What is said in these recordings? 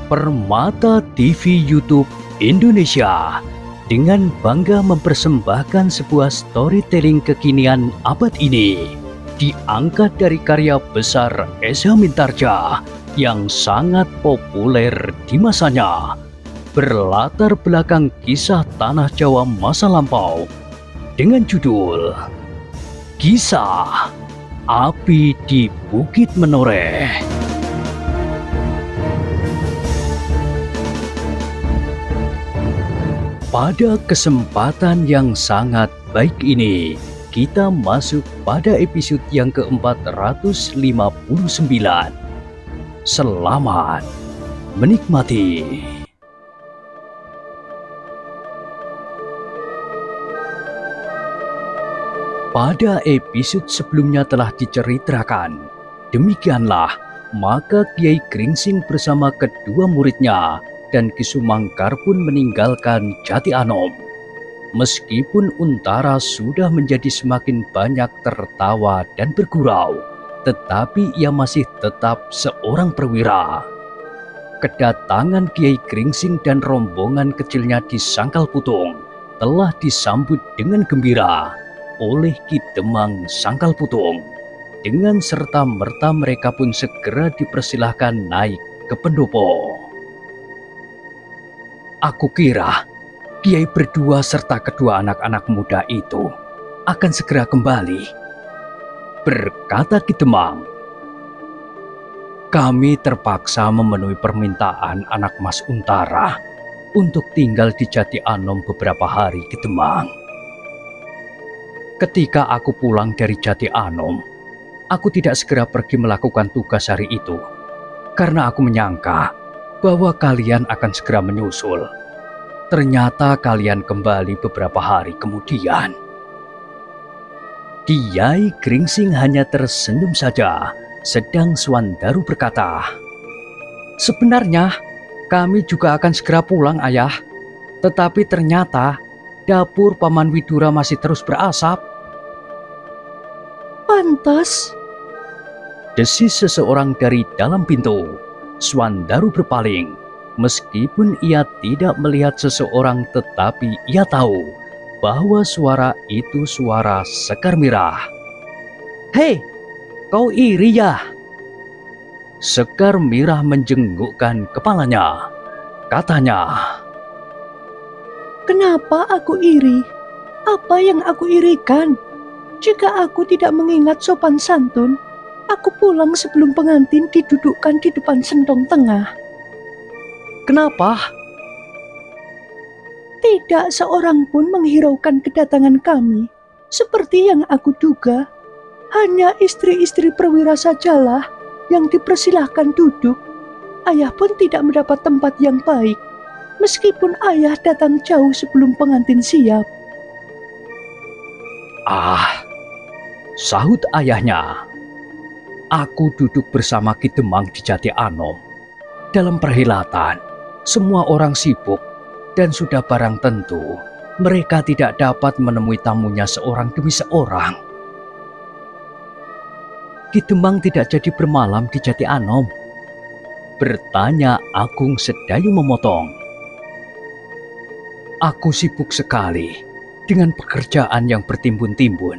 Permata TV YouTube Indonesia dengan bangga mempersembahkan sebuah storytelling kekinian abad ini, diangkat dari karya besar Esa Mintarja yang sangat populer di masanya, berlatar belakang kisah tanah Jawa masa lampau dengan judul Kisah Api di Bukit Menoreh. Pada kesempatan yang sangat baik ini, kita masuk pada episode yang ke-459. Selamat menikmati. Pada episode sebelumnya telah diceritakan, demikianlah maka Kiai Gringsing bersama kedua muridnya dan Ki Sumangkar pun meninggalkan Jati Anom. Meskipun Untara sudah menjadi semakin banyak tertawa dan bergurau, tetapi ia masih tetap seorang perwira. Kedatangan Kiai Gringsing dan rombongan kecilnya di Sangkal Putung telah disambut dengan gembira oleh Ki Demang Sangkal Putung. Dengan serta-merta mereka pun segera dipersilahkan naik ke pendopo. Aku kira Kiai berdua serta kedua anak-anak muda itu akan segera kembali, berkata Ki Demang. Kami terpaksa memenuhi permintaan anak Mas Untara untuk tinggal di Jati Anom beberapa hari, Ki Demang. Ketika aku pulang dari Jati Anom, aku tidak segera pergi melakukan tugas hari itu, karena aku menyangka bahwa kalian akan segera menyusul. Ternyata kalian kembali beberapa hari kemudian. Kiai Gringsing hanya tersenyum saja, sedang Swandaru berkata, "Sebenarnya kami juga akan segera pulang, Ayah. Tetapi ternyata dapur Paman Widura masih terus berasap." "Pantas," desis seseorang dari dalam pintu. Swandaru berpaling. Meskipun ia tidak melihat seseorang, tetapi ia tahu bahwa suara itu suara Sekar Mirah. "Hei, kau iri ya?" Sekar Mirah menjenggukkan kepalanya. Katanya, "Kenapa aku iri? Apa yang aku irikan? Jika aku tidak mengingat sopan santun, aku pulang sebelum pengantin didudukkan di depan sendong tengah." "Kenapa?" "Tidak seorang pun menghiraukan kedatangan kami. Seperti yang aku duga, hanya istri-istri perwira sajalah yang dipersilahkan duduk. Ayah pun tidak mendapat tempat yang baik, meskipun ayah datang jauh sebelum pengantin siap." "Ah," sahut ayahnya, "aku duduk bersama Ki Demang di Jati Anom. Dalam perhelatan, semua orang sibuk dan sudah barang tentu mereka tidak dapat menemui tamunya seorang demi seorang." "Ki Demang tidak jadi bermalam di Jati Anom?" bertanya Agung Sedayu memotong. "Aku sibuk sekali dengan pekerjaan yang bertimbun-timbun.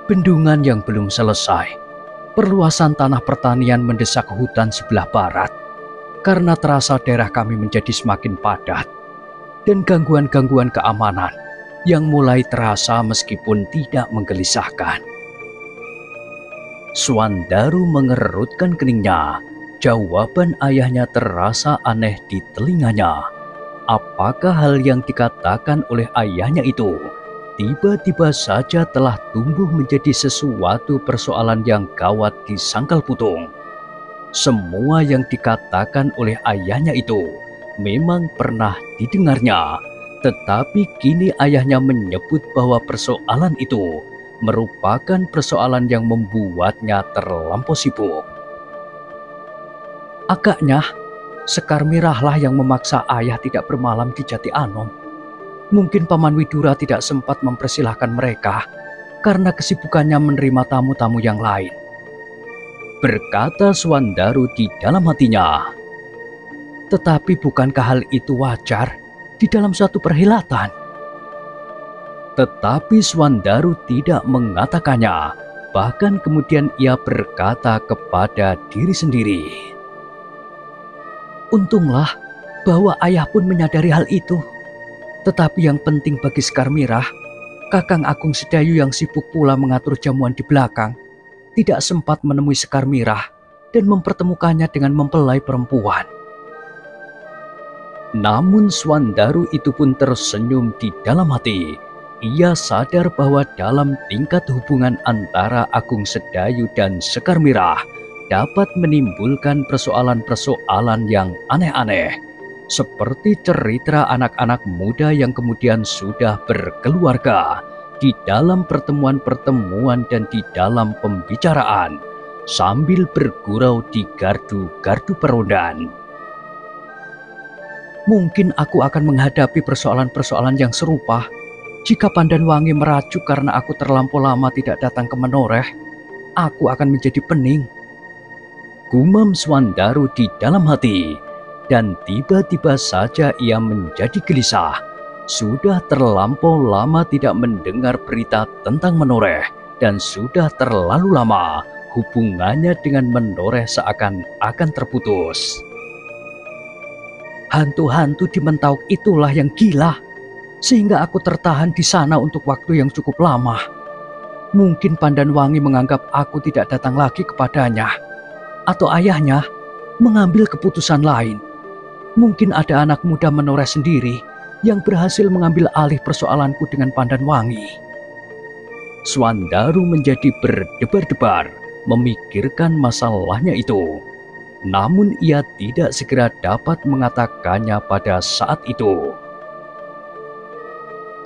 Bendungan yang belum selesai, perluasan tanah pertanian mendesak hutan sebelah barat, karena terasa daerah kami menjadi semakin padat, dan gangguan-gangguan keamanan yang mulai terasa meskipun tidak menggelisahkan." Swandaru mengerutkan keningnya. Jawaban ayahnya terasa aneh di telinganya. Apakah hal yang dikatakan oleh ayahnya itu tiba-tiba saja telah tumbuh menjadi sesuatu persoalan yang gawat di Sangkal Putung? Semua yang dikatakan oleh ayahnya itu memang pernah didengarnya, tetapi kini ayahnya menyebut bahwa persoalan itu merupakan persoalan yang membuatnya terlampau sibuk. "Agaknya Sekar Mirahlah yang memaksa ayah tidak bermalam di Jati Anom. Mungkin Paman Widura tidak sempat mempersilahkan mereka karena kesibukannya menerima tamu-tamu yang lain," berkata Swandaru di dalam hatinya. Tetapi bukankah hal itu wajar di dalam suatu perhelatan? Tetapi Swandaru tidak mengatakannya. Bahkan kemudian ia berkata kepada diri sendiri, "Untunglah bahwa ayah pun menyadari hal itu. Tetapi yang penting bagi Sekar Mirah, Kakang Agung Sedayu yang sibuk pula mengatur jamuan di belakang, tidak sempat menemui Sekar Mirah dan mempertemukannya dengan mempelai perempuan." Namun Swandaru itu pun tersenyum di dalam hati. Ia sadar bahwa dalam tingkat hubungan antara Agung Sedayu dan Sekar Mirah dapat menimbulkan persoalan-persoalan yang aneh-aneh, seperti cerita anak-anak muda yang kemudian sudah berkeluarga di dalam pertemuan-pertemuan dan di dalam pembicaraan sambil bergurau di gardu-gardu perondan. Mungkin aku akan menghadapi persoalan-persoalan yang serupa jika Pandanwangi merajuk karena aku terlampau lama tidak datang ke Menoreh. Aku akan menjadi pening, gumam Swandaru di dalam hati. Dan tiba-tiba saja ia menjadi gelisah. Sudah terlampau lama tidak mendengar berita tentang Menoreh, dan sudah terlalu lama hubungannya dengan Menoreh seakan-akan terputus. Hantu-hantu di Mentauk itulah yang gila, sehingga aku tertahan di sana untuk waktu yang cukup lama. Mungkin Pandanwangi menganggap aku tidak datang lagi kepadanya, atau ayahnya mengambil keputusan lain. Mungkin ada anak muda Menoreh sendiri yang berhasil mengambil alih persoalanku dengan Pandanwangi. Swandaru menjadi berdebar-debar memikirkan masalahnya itu. Namun ia tidak segera dapat mengatakannya pada saat itu.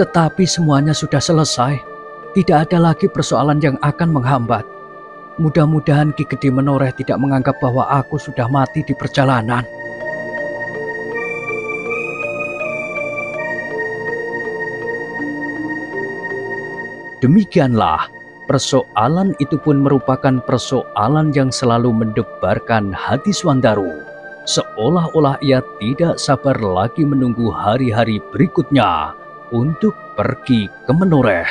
Tetapi semuanya sudah selesai. Tidak ada lagi persoalan yang akan menghambat. Mudah-mudahan Ki Gede Menoreh tidak menganggap bahwa aku sudah mati di perjalanan. Demikianlah, persoalan itu pun merupakan persoalan yang selalu mendebarkan hati Swandaru. Seolah-olah ia tidak sabar lagi menunggu hari-hari berikutnya untuk pergi ke Menoreh.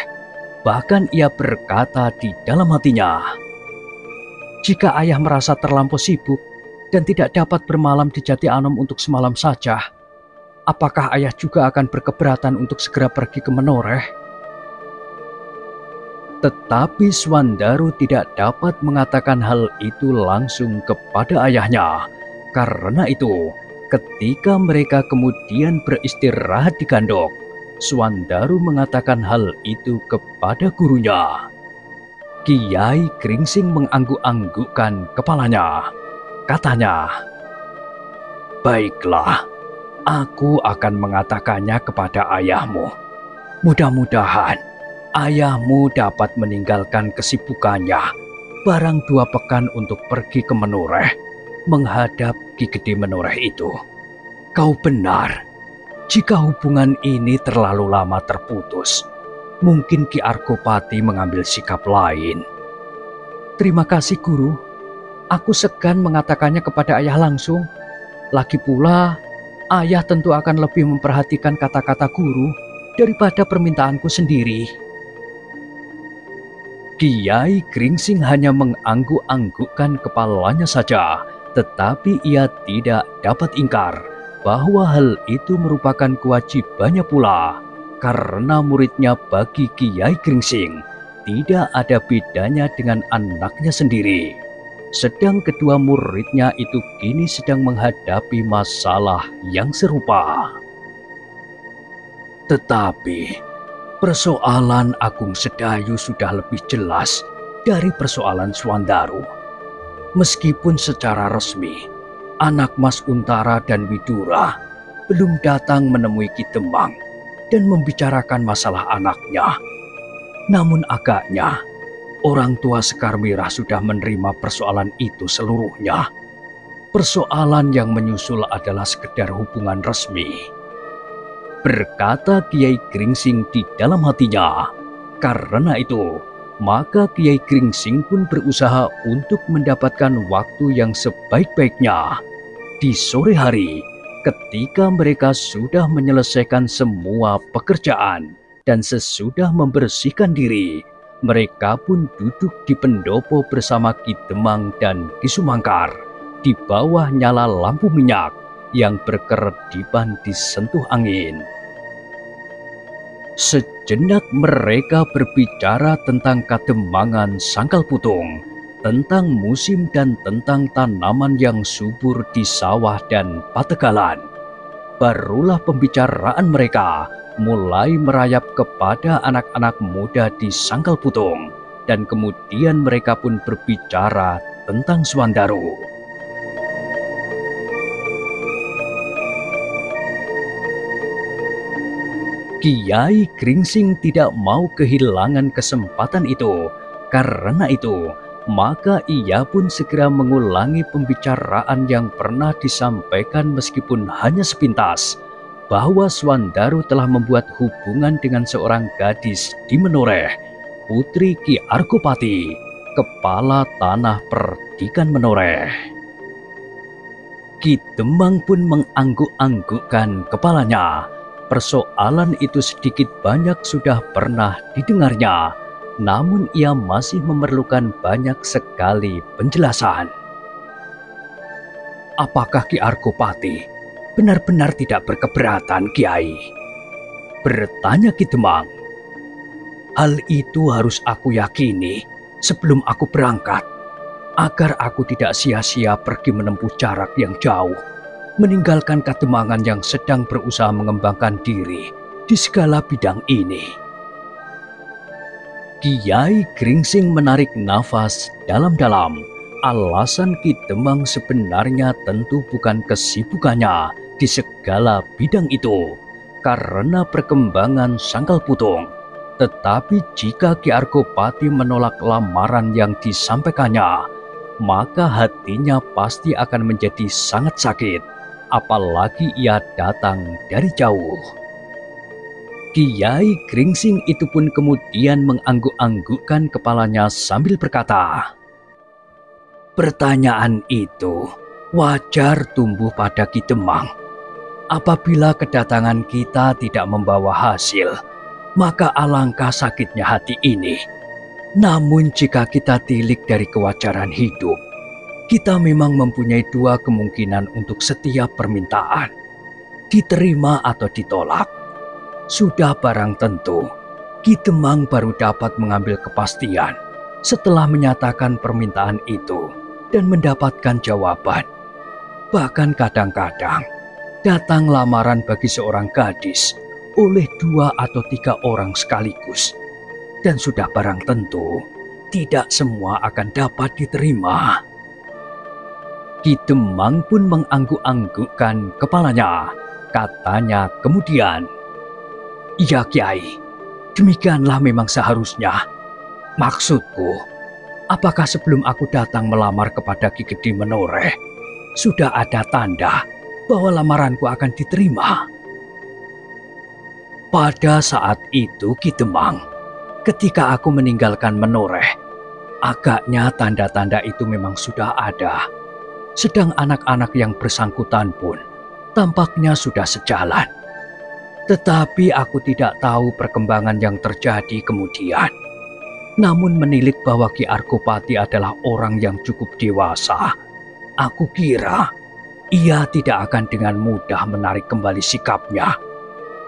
Bahkan ia berkata di dalam hatinya, jika ayah merasa terlampau sibuk dan tidak dapat bermalam di Jati Anom untuk semalam saja, apakah ayah juga akan berkeberatan untuk segera pergi ke Menoreh? Tetapi Swandaru tidak dapat mengatakan hal itu langsung kepada ayahnya. Karena itu, ketika mereka kemudian beristirahat di Gandok, Swandaru mengatakan hal itu kepada gurunya. Kiai Gringsing mengangguk-anggukkan kepalanya. Katanya, "Baiklah, aku akan mengatakannya kepada ayahmu. Mudah-mudahan ayahmu dapat meninggalkan kesibukannya barang 2 pekan untuk pergi ke Menoreh menghadap Ki Gede Menoreh itu. Kau benar. Jika hubungan ini terlalu lama terputus, mungkin Ki Argopati mengambil sikap lain." "Terima kasih guru. Aku segan mengatakannya kepada ayah langsung. Lagi pula, ayah tentu akan lebih memperhatikan kata-kata guru daripada permintaanku sendiri." Kiai Gringsing hanya mengangguk-anggukkan kepalanya saja, tetapi ia tidak dapat ingkar bahwa hal itu merupakan kewajibannya pula, karena muridnya bagi Kiai Gringsing tidak ada bedanya dengan anaknya sendiri. Sedang kedua muridnya itu kini sedang menghadapi masalah yang serupa. Tetapi persoalan Agung Sedayu sudah lebih jelas dari persoalan Swandaru. Meskipun secara resmi anak Mas Untara dan Widura belum datang menemui Ki Demang dan membicarakan masalah anaknya, namun agaknya orang tua Sekar Mirah sudah menerima persoalan itu seluruhnya. Persoalan yang menyusul adalah sekedar hubungan resmi, berkata Kiai Gringsing di dalam hatinya. Karena itu, maka Kiai Gringsing pun berusaha untuk mendapatkan waktu yang sebaik-baiknya. Di sore hari, Ketika mereka sudah menyelesaikan semua pekerjaan dan sesudah membersihkan diri, mereka pun duduk di pendopo bersama Ki Demang dan Ki Sumangkar di bawah nyala lampu minyak yang berkerediban disentuh angin. Sejenak mereka berbicara tentang kademangan Sangkal Putung, tentang musim dan tentang tanaman yang subur di sawah dan pategalan. Barulah pembicaraan mereka mulai merayap kepada anak-anak muda di Sangkal Putung, dan kemudian mereka pun berbicara tentang Swandaro. Kiai Gringsing tidak mau kehilangan kesempatan itu. Karena itu, maka ia pun segera mengulangi pembicaraan yang pernah disampaikan meskipun hanya sepintas, bahwa Swandaro telah membuat hubungan dengan seorang gadis di Menoreh, putri Ki Argopati, kepala tanah perdikan Menoreh. Ki Demang pun mengangguk-anggukkan kepalanya. Persoalan itu sedikit banyak sudah pernah didengarnya, namun ia masih memerlukan banyak sekali penjelasan. Apakah Ki Argopati benar-benar tidak berkeberatan, Kiai? Bertanya Ki Demang. Hal itu harus aku yakini sebelum aku berangkat, agar aku tidak sia-sia pergi menempuh jarak yang jauh, meninggalkan Kademangan yang sedang berusaha mengembangkan diri di segala bidang ini. Kiai Gringsing menarik nafas dalam-dalam. Alasan Ki Demang sebenarnya tentu bukan kesibukannya di segala bidang itu, karena perkembangan Sangkal Putung. Tetapi jika Ki Argopati menolak lamaran yang disampaikannya, maka hatinya pasti akan menjadi sangat sakit, apalagi ia datang dari jauh. Kiai Gringsing itu pun kemudian mengangguk-anggukkan kepalanya sambil berkata, pertanyaan itu wajar tumbuh pada Ki Demang. Apabila kedatangan kita tidak membawa hasil, maka alangkah sakitnya hati ini. Namun jika kita tilik dari kewajaran hidup, kita memang mempunyai dua kemungkinan untuk setiap permintaan, diterima atau ditolak. Sudah barang tentu, Ki Demang baru dapat mengambil kepastian setelah menyatakan permintaan itu dan mendapatkan jawaban. Bahkan kadang-kadang datang lamaran bagi seorang gadis oleh 2 atau 3 orang sekaligus, dan sudah barang tentu tidak semua akan dapat diterima. Ki Demang pun mengangguk-anggukkan kepalanya. Katanya kemudian, iya Kiai, demikianlah memang seharusnya. Maksudku, apakah sebelum aku datang melamar kepada Ki Gede Menoreh, sudah ada tanda bahwa lamaranku akan diterima? Pada saat itu Ki Demang, ketika aku meninggalkan Menoreh, agaknya tanda-tanda itu memang sudah ada. Sedang anak-anak yang bersangkutan pun tampaknya sudah sejalan. Tetapi aku tidak tahu perkembangan yang terjadi kemudian. Namun menilik bahwa Ki Argopati adalah orang yang cukup dewasa, aku kira ia tidak akan dengan mudah menarik kembali sikapnya.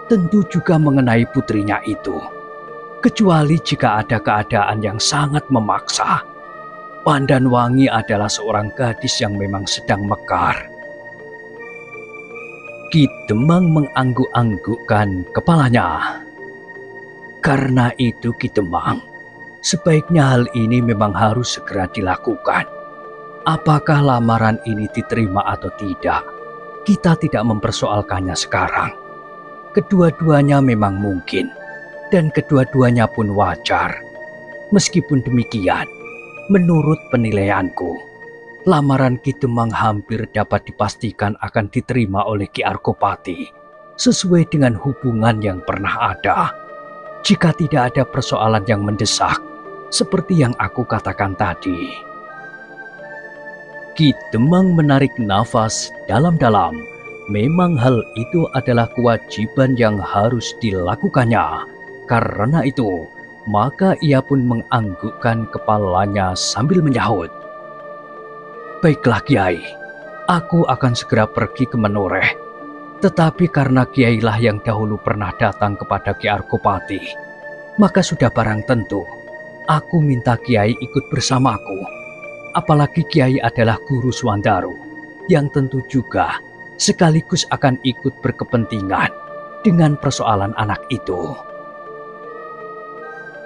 Tentu juga mengenai putrinya itu, kecuali jika ada keadaan yang sangat memaksa. Pandanwangi adalah seorang gadis yang memang sedang mekar. Ki Demang mengangguk-anggukkan kepalanya. Karena itu Ki Demang, sebaiknya hal ini memang harus segera dilakukan. Apakah lamaran ini diterima atau tidak, kita tidak mempersoalkannya sekarang. Kedua-duanya memang mungkin, dan kedua-duanya pun wajar. Meskipun demikian, menurut penilaianku, lamaran Ki Demang hampir dapat dipastikan akan diterima oleh Ki Argopati sesuai dengan hubungan yang pernah ada. Jika tidak ada persoalan yang mendesak, seperti yang aku katakan tadi. Ki Demang menarik nafas dalam-dalam. Memang hal itu adalah kewajiban yang harus dilakukannya. Karena itu, maka ia pun menganggukkan kepalanya sambil menyahut. Baiklah Kiai, aku akan segera pergi ke Menoreh. Tetapi karena Kiai lah yang dahulu pernah datang kepada Ki Argopati, maka sudah barang tentu, aku minta Kiai ikut bersamaku. Apalagi Kiai adalah guru Suwandaru, yang tentu juga sekaligus akan ikut berkepentingan dengan persoalan anak itu.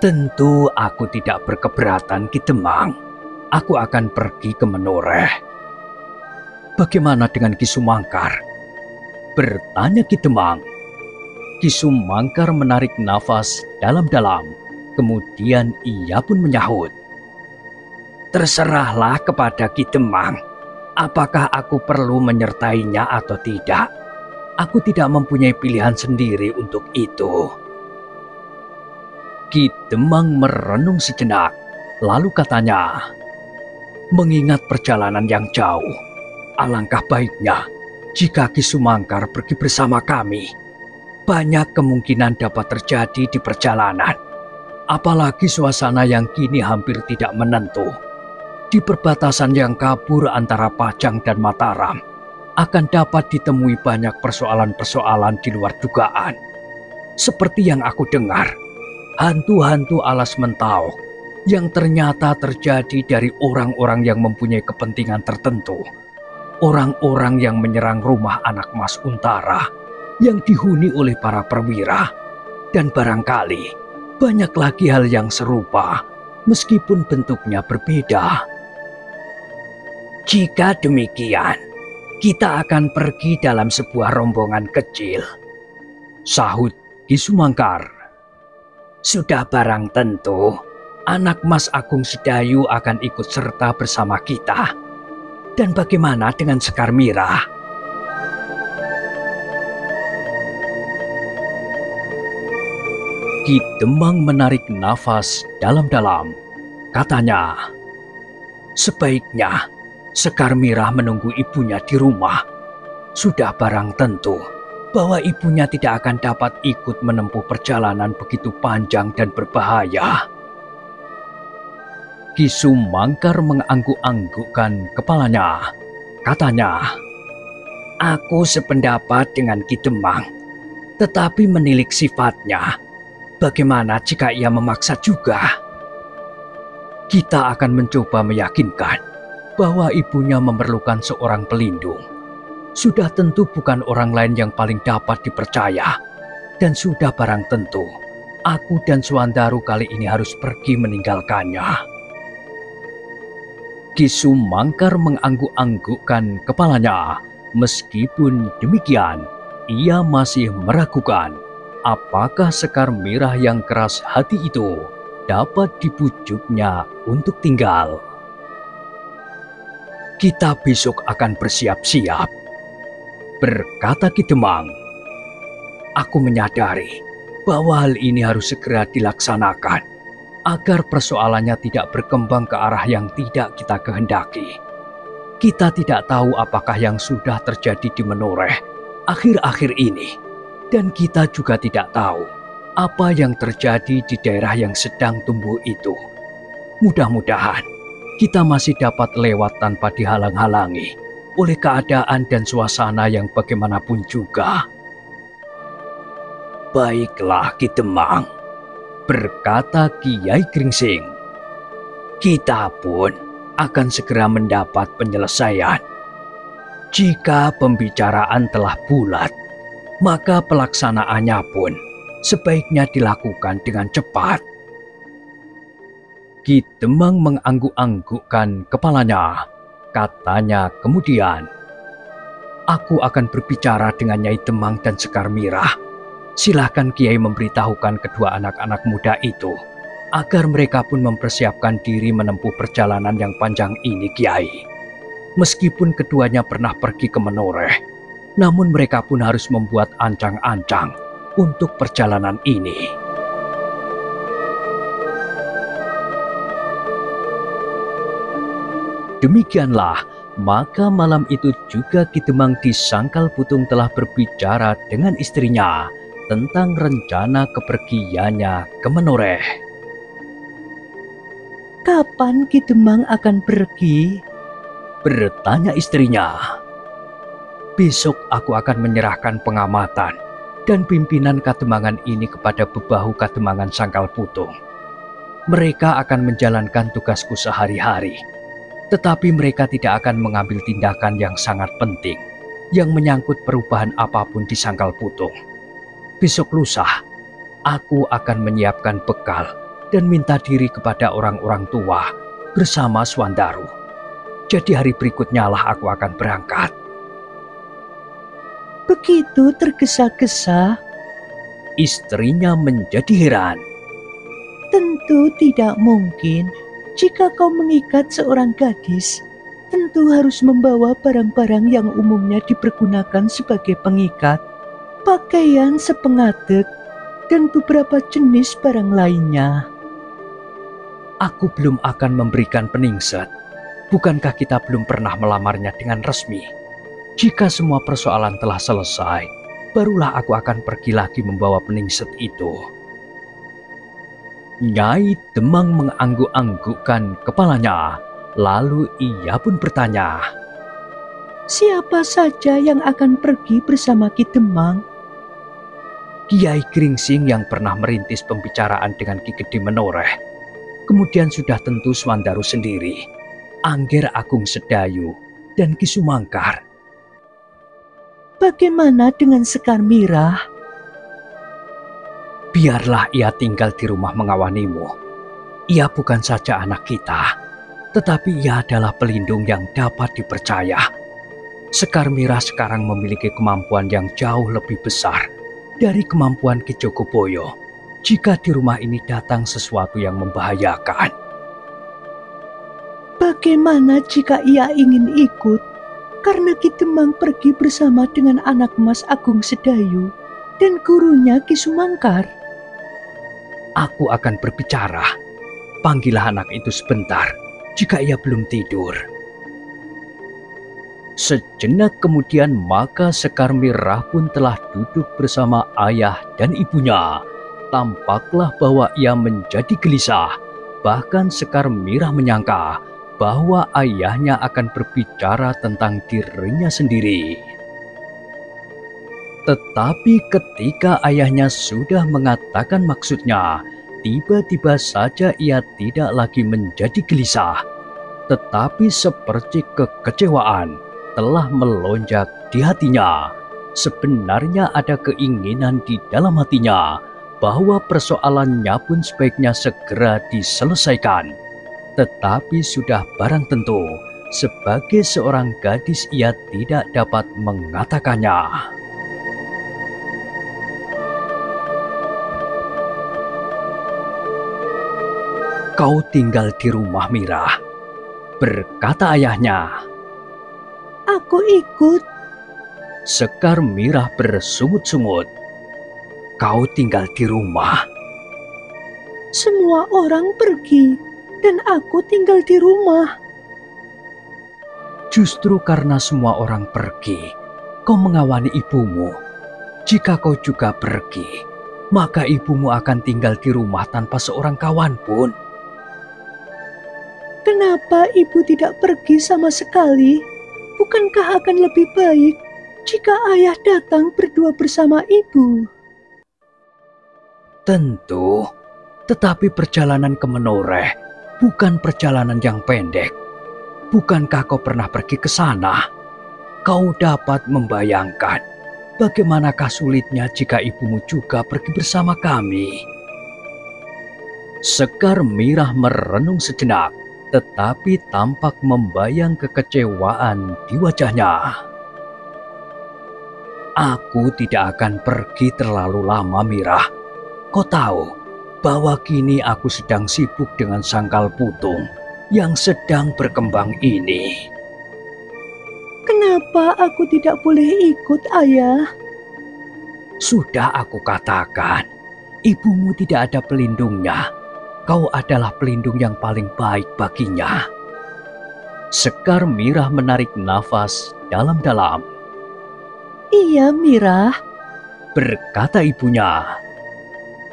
Tentu aku tidak berkeberatan Ki Demang. Aku akan pergi ke Menoreh. Bagaimana dengan Ki Sumangkar? Bertanya Ki Demang. Ki Sumangkar menarik nafas dalam-dalam. Kemudian ia pun menyahut. Terserahlah kepada Ki Demang. Apakah aku perlu menyertainya atau tidak? Aku tidak mempunyai pilihan sendiri untuk itu. Ki Demang merenung sejenak. Lalu katanya, mengingat perjalanan yang jauh, alangkah baiknya jika Ki Sumangkar pergi bersama kami. Banyak kemungkinan dapat terjadi di perjalanan. Apalagi suasana yang kini hampir tidak menentu. Di perbatasan yang kabur antara Pajang dan Mataram, akan dapat ditemui banyak persoalan-persoalan di luar dugaan. Seperti yang aku dengar, hantu-hantu alas Mentawai yang ternyata terjadi dari orang-orang yang mempunyai kepentingan tertentu. Orang-orang yang menyerang rumah anak Mas Untara yang dihuni oleh para perwira. Dan barangkali banyak lagi hal yang serupa meskipun bentuknya berbeda. Jika demikian, kita akan pergi dalam sebuah rombongan kecil, sahut Ki Sumangkar. Sudah barang tentu, anak Mas Agung Sedayu akan ikut serta bersama kita. Dan bagaimana dengan Sekar Mirah? Ki Demang menarik nafas dalam-dalam. Katanya, sebaiknya Sekar Mirah menunggu ibunya di rumah. Sudah barang tentu bahwa ibunya tidak akan dapat ikut menempuh perjalanan begitu panjang dan berbahaya. Ki Sumangkar mengangguk-anggukkan kepalanya. Katanya, aku sependapat dengan Ki Demang, tetapi menilik sifatnya. Bagaimana jika ia memaksa juga? Kita akan mencoba meyakinkan bahwa ibunya memerlukan seorang pelindung. Sudah tentu bukan orang lain yang paling dapat dipercaya. Dan sudah barang tentu, aku dan Suwandaru kali ini harus pergi meninggalkannya. Ki Sumangkar mengangguk-anggukkan kepalanya. Meskipun demikian, ia masih meragukan apakah Sekar Mirah yang keras hati itu dapat dibujuknya untuk tinggal. Kita besok akan bersiap-siap, berkata Ki Demang. Aku menyadari bahwa hal ini harus segera dilaksanakan agar persoalannya tidak berkembang ke arah yang tidak kita kehendaki. Kita tidak tahu apakah yang sudah terjadi di Menoreh akhir-akhir ini, dan kita juga tidak tahu apa yang terjadi di daerah yang sedang tumbuh itu. Mudah-mudahan kita masih dapat lewat tanpa dihalang-halangi oleh keadaan dan suasana yang bagaimanapun juga. Baiklah Ki Demang, berkata Kiai Gringsing. Kita pun akan segera mendapat penyelesaian. Jika pembicaraan telah bulat, maka pelaksanaannya pun sebaiknya dilakukan dengan cepat. Ki Demang mengangguk-anggukkan kepalanya. Katanya kemudian, aku akan berbicara dengan Nyai Demang dan Sekar Mirah. Silahkan Kiai memberitahukan kedua anak-anak muda itu, agar mereka pun mempersiapkan diri menempuh perjalanan yang panjang ini, Kiai. Meskipun keduanya pernah pergi ke Menoreh, namun mereka pun harus membuat ancang-ancang untuk perjalanan ini. Demikianlah Maka malam itu juga Ki Demang di Sangkal Putung telah berbicara dengan istrinya tentang rencana kepergiannya ke Menoreh. Kapan Ki Demang akan pergi? Bertanya istrinya. Besok aku akan menyerahkan pengamatan dan pimpinan Kademangan ini kepada bebahu Kademangan Sangkal Putung. Mereka akan menjalankan tugasku sehari-hari. Tetapi mereka tidak akan mengambil tindakan yang sangat penting yang menyangkut perubahan apapun di Sangkal Putung. Besok lusa, aku akan menyiapkan bekal dan minta diri kepada orang-orang tua bersama Swandaru. Jadi hari berikutnya lah aku akan berangkat. Begitu tergesa-gesa? Istrinya menjadi heran. Tentu tidak mungkin. Jika kau mengikat seorang gadis, tentu harus membawa barang-barang yang umumnya dipergunakan sebagai pengikat, pakaian sepengadek, dan beberapa jenis barang lainnya. Aku belum akan memberikan peningset. Bukankah kita belum pernah melamarnya dengan resmi? Jika semua persoalan telah selesai, barulah aku akan pergi lagi membawa peningset itu. Nyai Demang mengangguk-anggukkan kepalanya, lalu ia pun bertanya, Siapa saja yang akan pergi bersama Ki Demang? Kiai Gringsing yang pernah merintis pembicaraan dengan Ki Gede Menoreh. Kemudian sudah tentu Swandaru sendiri, Angger Agung Sedayu, dan Ki Sumangkar. Bagaimana dengan Sekar Mirah? Biarlah ia tinggal di rumah mengawanimu. Ia bukan saja anak kita, tetapi ia adalah pelindung yang dapat dipercaya. Sekar Mirah sekarang memiliki kemampuan yang jauh lebih besar dari kemampuan Ki Jogoboyo jika di rumah ini datang sesuatu yang membahayakan. Bagaimana jika ia ingin ikut? Karena Ki Demang pergi bersama dengan anak Mas Agung Sedayu dan gurunya Ki Sumangkar. Aku akan berbicara. Panggillah anak itu sebentar jika ia belum tidur. Sejenak kemudian maka Sekar Mirah pun telah duduk bersama ayah dan ibunya. Tampaklah bahwa ia menjadi gelisah. Bahkan Sekar Mirah menyangka bahwa ayahnya akan berbicara tentang dirinya sendiri. Tetapi ketika ayahnya sudah mengatakan maksudnya, tiba-tiba saja ia tidak lagi menjadi gelisah. Tetapi seperti kekecewaan telah melonjak di hatinya. Sebenarnya ada keinginan di dalam hatinya bahwa persoalannya pun sebaiknya segera diselesaikan. Tetapi sudah barang tentu, sebagai seorang gadis ia tidak dapat mengatakannya. Kau tinggal di rumah Mirah, berkata ayahnya. Aku ikut. Sekar Mirah bersungut-sungut. Kau tinggal di rumah? Semua orang pergi dan aku tinggal di rumah. Justru karena semua orang pergi, kau mengawani ibumu. Jika kau juga pergi, maka ibumu akan tinggal di rumah tanpa seorang kawan pun. Kenapa ibu tidak pergi sama sekali? Bukankah akan lebih baik jika ayah datang berdua bersama ibu? Tentu, tetapi perjalanan ke Menoreh bukan perjalanan yang pendek. Bukankah kau pernah pergi ke sana? Kau dapat membayangkan bagaimanakah sulitnya jika ibumu juga pergi bersama kami. Sekar Mirah merenung sejenak, tetapi tampak membayang kekecewaan di wajahnya. Aku tidak akan pergi terlalu lama, Mirah. Kau tahu bahwa kini aku sedang sibuk dengan Sangkal Putung yang sedang berkembang ini. Kenapa aku tidak boleh ikut, ayah? Sudah aku katakan, ibumu tidak ada pelindungnya. Kau adalah pelindung yang paling baik baginya. Sekar Mirah menarik nafas dalam-dalam. Iya, Mirah. Berkata ibunya.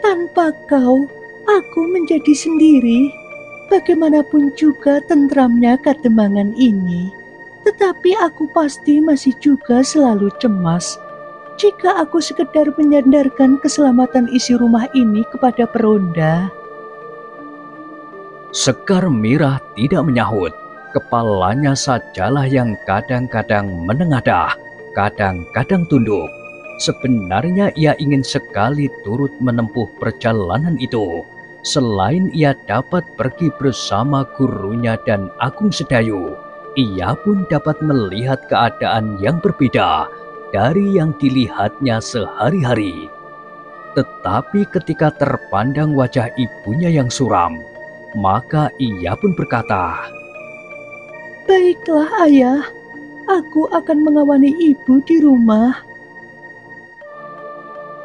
Tanpa kau, aku menjadi sendiri. Bagaimanapun juga tentramnya Kademangan ini. Tetapi aku pasti masih juga selalu cemas. Jika aku sekedar menyandarkan keselamatan isi rumah ini kepada Peronda. Sekar Mirah tidak menyahut. Kepalanya sajalah yang kadang-kadang menengadah, kadang-kadang tunduk. Sebenarnya ia ingin sekali turut menempuh perjalanan itu. Selain ia dapat pergi bersama gurunya dan Agung Sedayu, ia pun dapat melihat keadaan yang berbeda dari yang dilihatnya sehari-hari. Tetapi ketika terpandang wajah ibunya yang suram, maka ia pun berkata, Baiklah ayah, aku akan mengawani ibu di rumah.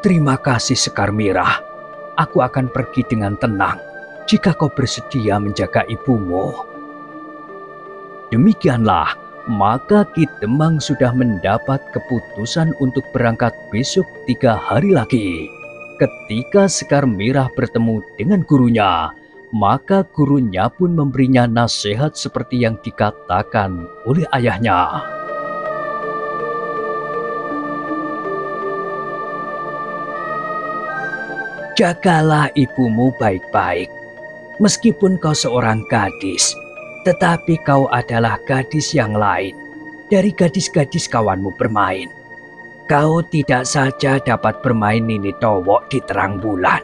Terima kasih Sekar Mirah, aku akan pergi dengan tenang jika kau bersedia menjaga ibumu. Demikianlah, maka Ki Demang sudah mendapat keputusan untuk berangkat besok 3 hari lagi. Ketika Sekar Mirah bertemu dengan gurunya, maka gurunya pun memberinya nasihat seperti yang dikatakan oleh ayahnya. Jagalah ibumu baik-baik. Meskipun kau seorang gadis, tetapi kau adalah gadis yang lain dari gadis-gadis kawanmu bermain. Kau tidak saja dapat bermain nini towok di terang bulan,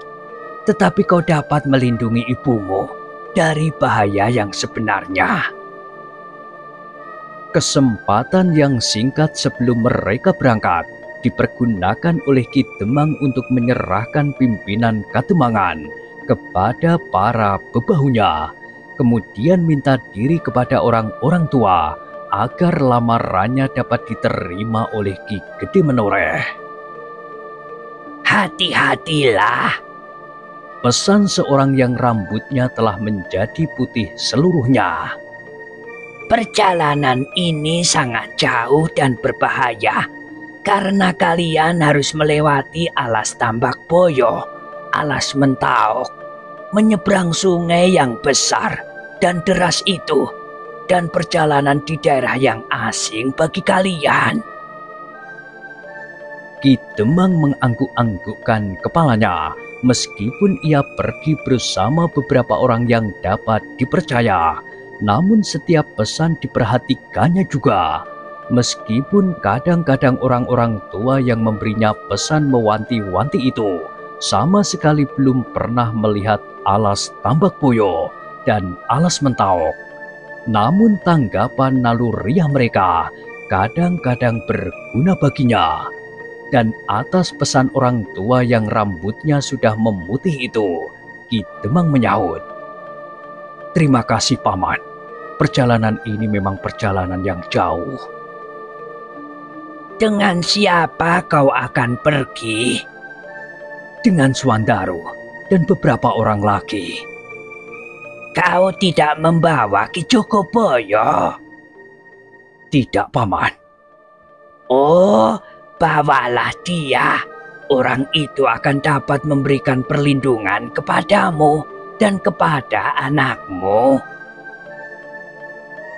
tetapi kau dapat melindungi ibumu dari bahaya yang sebenarnya. Kesempatan yang singkat sebelum mereka berangkat dipergunakan oleh Ki Demang untuk menyerahkan pimpinan Kademangan kepada para bebahunya, kemudian minta diri kepada orang-orang tua agar lamarannya dapat diterima oleh Ki Gede Menoreh. Hati-hatilah, pesan seorang yang rambutnya telah menjadi putih seluruhnya. Perjalanan ini sangat jauh dan berbahaya, karena kalian harus melewati alas Tambak Boyo, alas Mentaok, menyeberang sungai yang besar dan deras itu, dan perjalanan di daerah yang asing bagi kalian. Ki Demang mengangguk-anggukkan kepalanya, meskipun ia pergi bersama beberapa orang yang dapat dipercaya, namun setiap pesan diperhatikannya juga. Meskipun kadang-kadang orang-orang tua yang memberinya pesan mewanti-wanti itu sama sekali belum pernah melihat alas Tambak Boyo dan alas Mentaok. Namun tanggapan naluriah mereka kadang-kadang berguna baginya. Dan atas pesan orang tua yang rambutnya sudah memutih itu, Ki Demang menyahut, "Terima kasih Paman, perjalanan ini memang perjalanan yang jauh." "Dengan siapa kau akan pergi?" "Dengan Suwandaru dan beberapa orang lagi." "Kau tidak membawa Ki Jogoboyo?" "Tidak, Paman." "Oh, bawalah dia. Orang itu akan dapat memberikan perlindungan kepadamu dan kepada anakmu."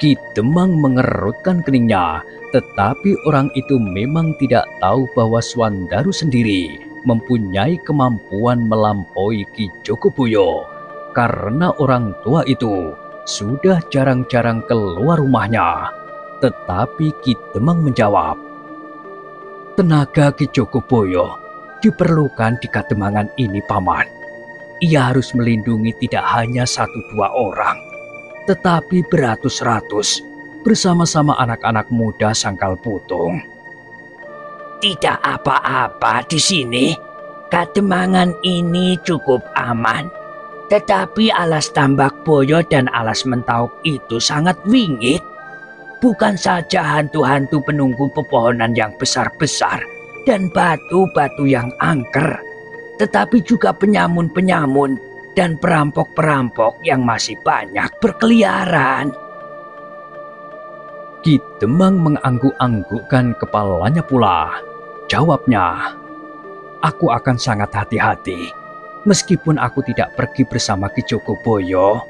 Ki Demang mengerutkan keningnya, tetapi orang itu memang tidak tahu bahwa Suwandaru sendiri mempunyai kemampuan melampaui Ki Jogoboyo, karena orang tua itu sudah jarang-jarang keluar rumahnya. Tetapi Ki Demang menjawab, "Tenaga Ki Jogoboyo diperlukan di Kademangan ini, Paman. Ia harus melindungi tidak hanya 1-2 orang, tetapi beratus-ratus bersama-sama anak-anak muda Sangkal Putung." "Tidak apa-apa di sini. Kademangan ini cukup aman. Tetapi alas Tambak Boyo dan alas Mentaok itu sangat wingit. Bukan saja hantu-hantu penunggu pepohonan yang besar-besar dan batu-batu yang angker, tetapi juga penyamun-penyamun dan perampok-perampok yang masih banyak berkeliaran." Ki Demang mengangguk-anggukkan kepalanya pula. Jawabnya, "Aku akan sangat hati-hati. Meskipun aku tidak pergi bersama Ki Jogoboyo,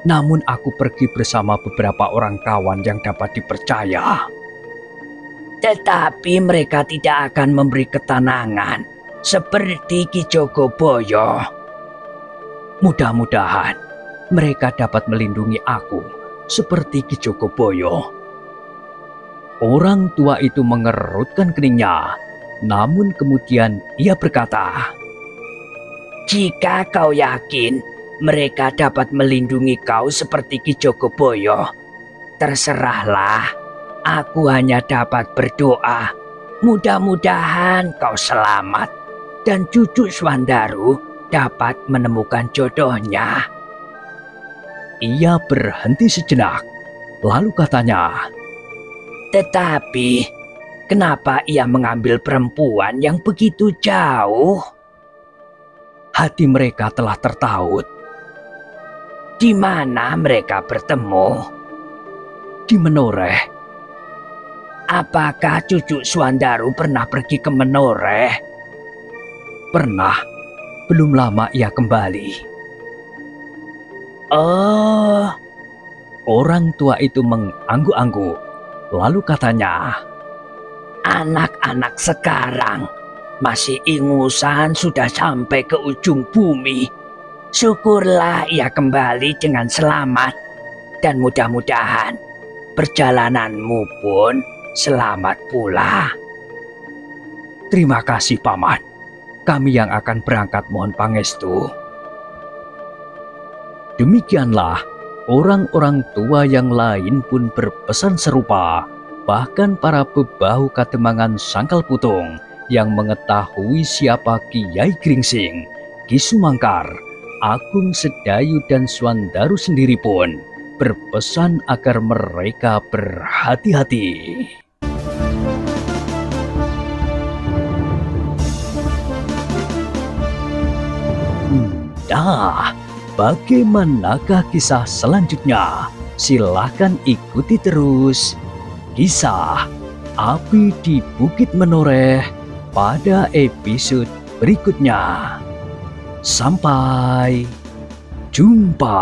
namun aku pergi bersama beberapa orang kawan yang dapat dipercaya." Tetapi mereka tidak akan memberi ketenangan seperti Ki Jogoboyo. Mudah-mudahan mereka dapat melindungi aku seperti Ki Jogoboyo. Orang tua itu mengerutkan keningnya, namun kemudian ia berkata, Jika kau yakin mereka dapat melindungi kau seperti Ki Jogoboyo, terserahlah. Aku hanya dapat berdoa, mudah-mudahan kau selamat dan cucu Swandaru dapat menemukan jodohnya. Ia berhenti sejenak, lalu katanya, Tetapi, kenapa ia mengambil perempuan yang begitu jauh? hati mereka telah tertaut. Di mana mereka bertemu? Di Menoreh. Apakah cucu Swandaru pernah pergi ke Menoreh? Pernah, belum lama ia kembali. Oh, Orang tua itu mengangguk-angguk, lalu katanya, anak-anak sekarang masih ingusan sudah sampai ke ujung bumi. Syukurlah ia kembali dengan selamat dan mudah-mudahan perjalananmu pun selamat pula. "Terima kasih, Paman. Kami yang akan berangkat mohon pangestu." Demikianlah orang-orang tua yang lain pun berpesan serupa. Bahkan para bebahu Kademangan Sangkal Putung yang mengetahui siapa Kiai Gringsing, Ki Sumangkar, Agung Sedayu dan Swandaru sendiri pun berpesan agar mereka berhati-hati. Nah, bagaimanakah kisah selanjutnya? Silahkan ikuti terus kisah Api di Bukit Menoreh pada episode berikutnya. Sampai jumpa.